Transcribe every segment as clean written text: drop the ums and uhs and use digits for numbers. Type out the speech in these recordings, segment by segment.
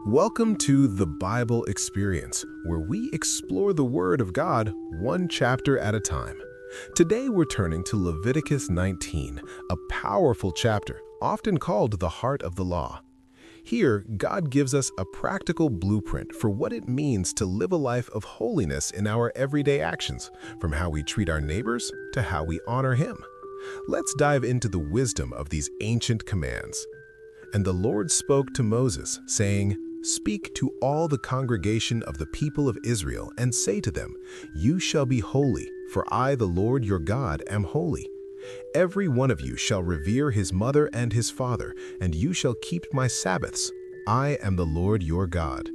Welcome to the Bible Experience, where we explore the Word of God one chapter at a time. Today we're turning to Leviticus 19, a powerful chapter, often called the heart of the law. Here, God gives us a practical blueprint for what it means to live a life of holiness in our everyday actions, from how we treat our neighbors to how we honor Him. Let's dive into the wisdom of these ancient commands. And the Lord spoke to Moses, saying, "Speak to all the congregation of the people of Israel, and say to them, You shall be holy, for I, the Lord your God, am holy. Every one of you shall revere his mother and his father, and you shall keep my Sabbaths. I am the Lord your God.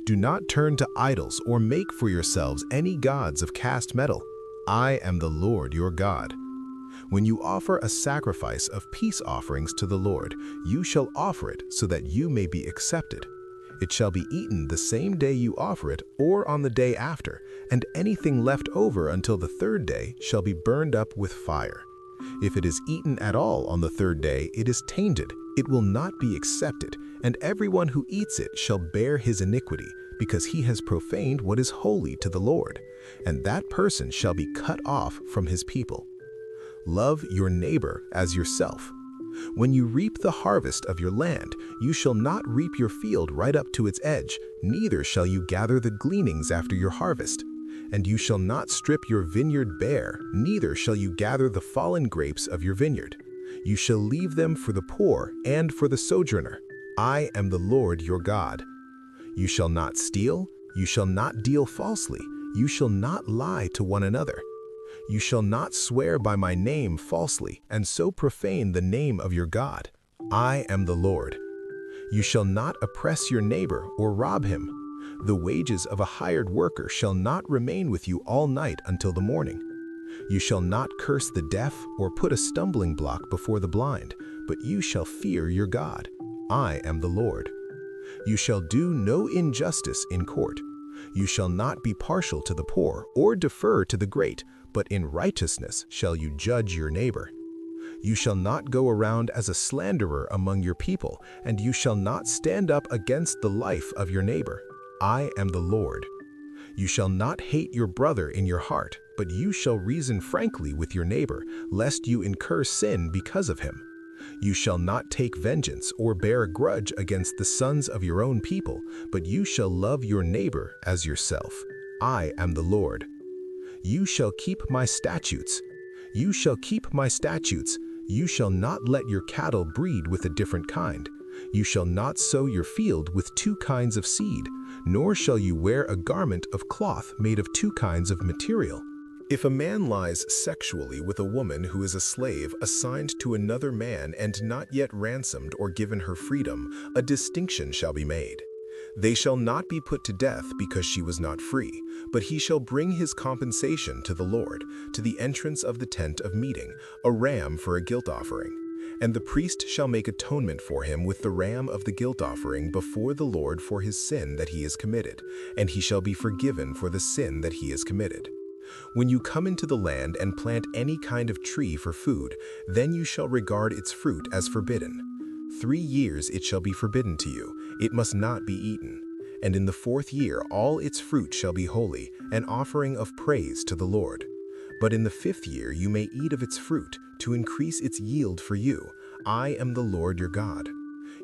Do not turn to idols or make for yourselves any gods of cast metal. I am the Lord your God. When you offer a sacrifice of peace offerings to the Lord, you shall offer it so that you may be accepted. It shall be eaten the same day you offer it or on the day after, and anything left over until the third day shall be burned up with fire. If it is eaten at all on the third day, it is tainted, it will not be accepted, and everyone who eats it shall bear his iniquity, because he has profaned what is holy to the Lord, and that person shall be cut off from his people. Love your neighbor as yourself. When you reap the harvest of your land, you shall not reap your field right up to its edge, neither shall you gather the gleanings after your harvest. And you shall not strip your vineyard bare, neither shall you gather the fallen grapes of your vineyard. You shall leave them for the poor and for the sojourner. I am the Lord your God. You shall not steal, you shall not deal falsely, you shall not lie to one another. You shall not swear by my name falsely, and so profane the name of your God. I am the Lord. You shall not oppress your neighbor or rob him. The wages of a hired worker shall not remain with you all night until the morning. You shall not curse the deaf or put a stumbling block before the blind, but you shall fear your God. I am the Lord. You shall do no injustice in court. You shall not be partial to the poor or defer to the great, but in righteousness shall you judge your neighbor. You shall not go around as a slanderer among your people, and you shall not stand up against the life of your neighbor. I am the Lord. You shall not hate your brother in your heart, but you shall reason frankly with your neighbor, lest you incur sin because of him. You shall not take vengeance or bear a grudge against the sons of your own people, but you shall love your neighbor as yourself. I am the Lord. You shall keep my statutes. You shall keep my statutes. You shall not let your cattle breed with a different kind. You shall not sow your field with two kinds of seed, nor shall you wear a garment of cloth made of two kinds of material. If a man lies sexually with a woman who is a slave assigned to another man and not yet ransomed or given her freedom, a distinction shall be made. They shall not be put to death because she was not free, but he shall bring his compensation to the Lord, to the entrance of the tent of meeting, a ram for a guilt offering. And the priest shall make atonement for him with the ram of the guilt offering before the Lord for his sin that he has committed, and he shall be forgiven for the sin that he has committed. When you come into the land and plant any kind of tree for food, then you shall regard its fruit as forbidden. 3 years it shall be forbidden to you, it must not be eaten. And in the 4th year all its fruit shall be holy, an offering of praise to the Lord. But in the 5th year you may eat of its fruit, to increase its yield for you. I am the Lord your God.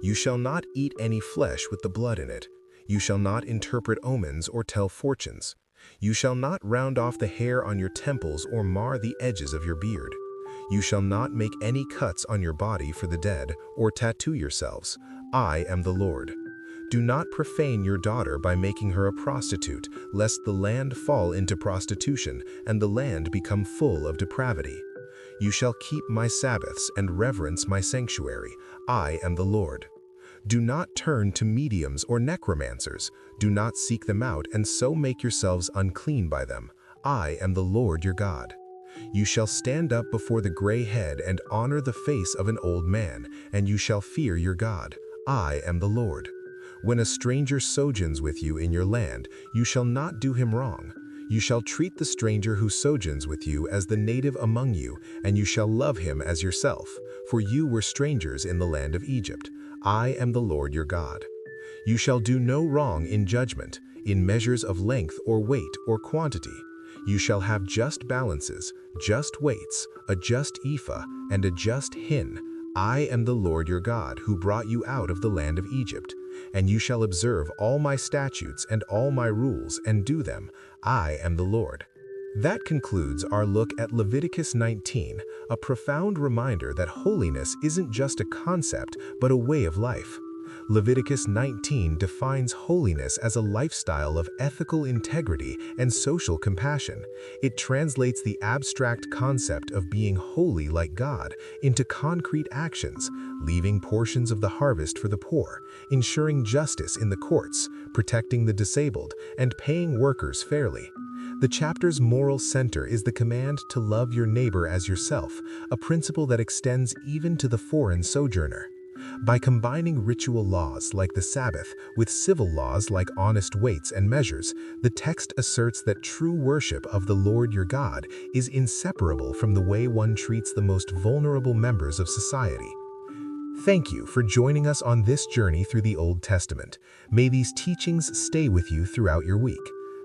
You shall not eat any flesh with the blood in it. You shall not interpret omens or tell fortunes. You shall not round off the hair on your temples or mar the edges of your beard. You shall not make any cuts on your body for the dead, or tattoo yourselves. I am the Lord. Do not profane your daughter by making her a prostitute, lest the land fall into prostitution, and the land become full of depravity. You shall keep my Sabbaths and reverence my sanctuary. I am the Lord. Do not turn to mediums or necromancers. Do not seek them out and so make yourselves unclean by them. I am the Lord your God. You shall stand up before the gray head and honor the face of an old man, and you shall fear your God. I am the Lord. When a stranger sojourns with you in your land, you shall not do him wrong. You shall treat the stranger who sojourns with you as the native among you, and you shall love him as yourself, for you were strangers in the land of Egypt. I am the Lord your God. You shall do no wrong in judgment, in measures of length or weight or quantity. You shall have just balances, just weights, a just ephah, and a just hin. I am the Lord your God, who brought you out of the land of Egypt. And you shall observe all my statutes and all my rules, and do them. I am the Lord. That concludes our look at Leviticus 19, a profound reminder that holiness isn't just a concept, but a way of life. Leviticus 19 defines holiness as a lifestyle of ethical integrity and social compassion. It translates the abstract concept of being holy like God into concrete actions, leaving portions of the harvest for the poor, ensuring justice in the courts, protecting the disabled, and paying workers fairly. The chapter's moral center is the command to love your neighbor as yourself, a principle that extends even to the foreign sojourner. By combining ritual laws like the Sabbath with civil laws like honest weights and measures, the text asserts that true worship of the Lord your God is inseparable from the way one treats the most vulnerable members of society. Thank you for joining us on this journey through the Old Testament. May these teachings stay with you throughout your week.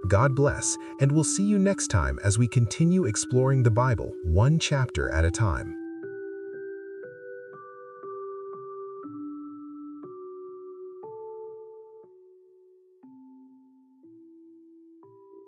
God bless, and we'll see you next time as we continue exploring the Bible one chapter at a time.